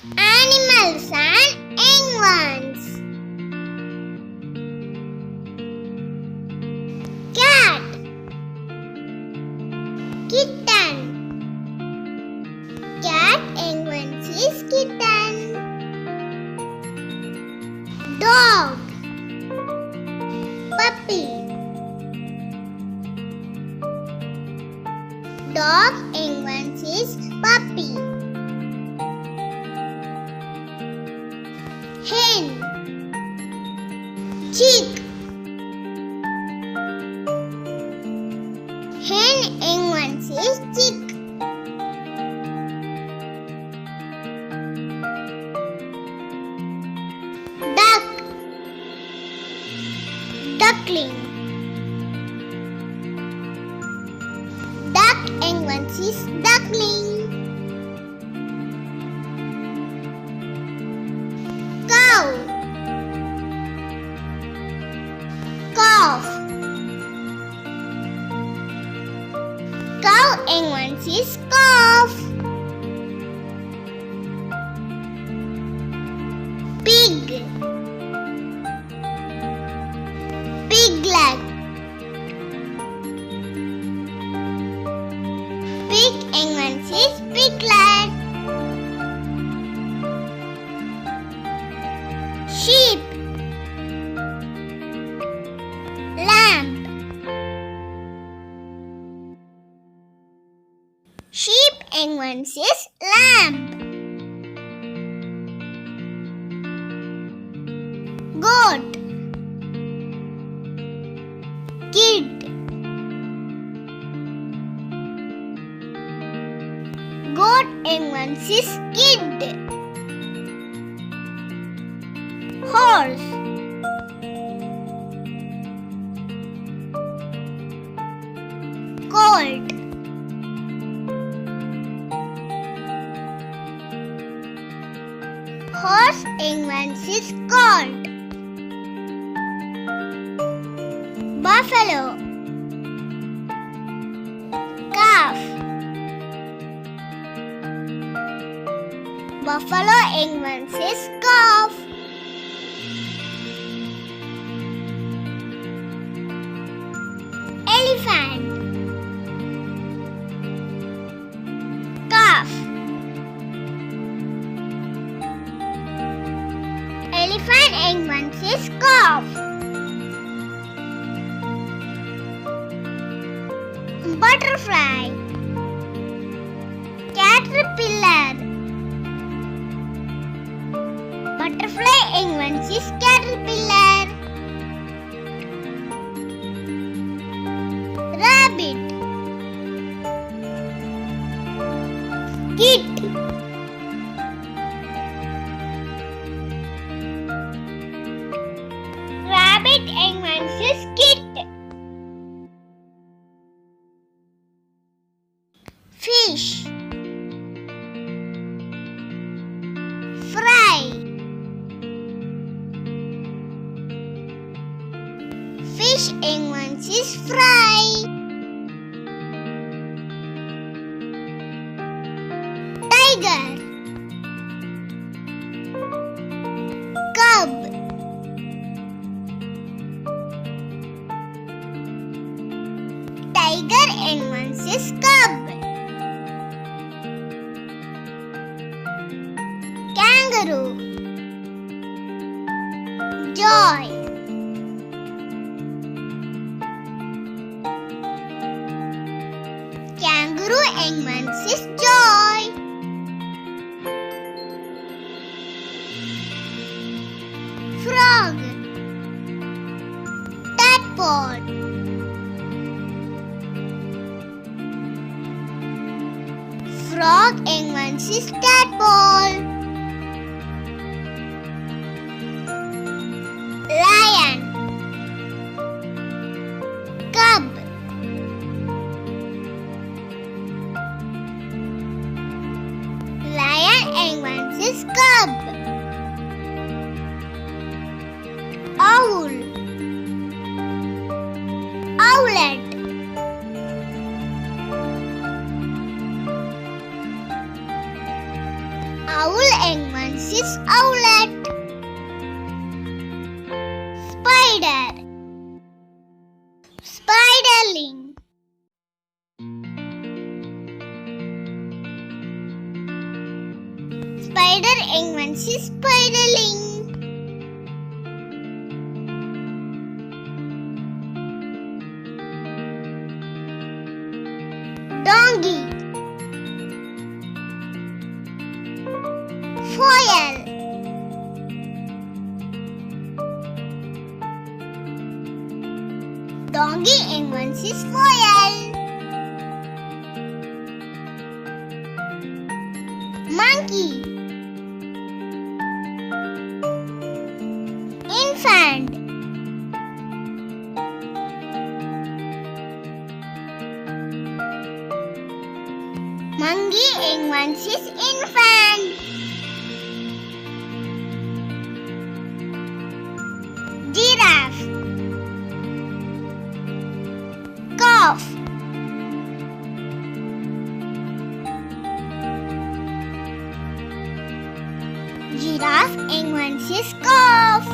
Animals and young ones. Cat, kitten. Cat young ones is kitten. Dog, puppy. Dog young ones is puppy. Hen, chick. Hen young ones is chick. Duck, duckling. Duck young ones is duckling. Cow, calf. Cow young ones is calf. Pig, piglet. Pig young ones is piglet. Sheep, lamb. Sheep young ones is lamb. Goat, kid. Goat young ones is kid. Horse, colt. Horse young ones is colt. Buffalo, calf. Buffalo young ones is calf. Elephant, calf. Elephant young ones is calf. Butterfly, caterpillar. Butterfly young ones is caterpillar. Rabbit, kit. Rabbit young ones is kit. Fish, fry. Fish young ones is fry. Tiger, cub. Tiger young ones is cub. Kangaroo, joy. Kangaroo young ones is joy. Frog, tadpole. Frog young ones is tadpole. is owlet. Spider. Spiderling. Spider means spiderling. Donkey. Foil. Donkey means foil. Monkey. Infant. Monkey means infant. Giraffe. Calf. Giraffe means calf.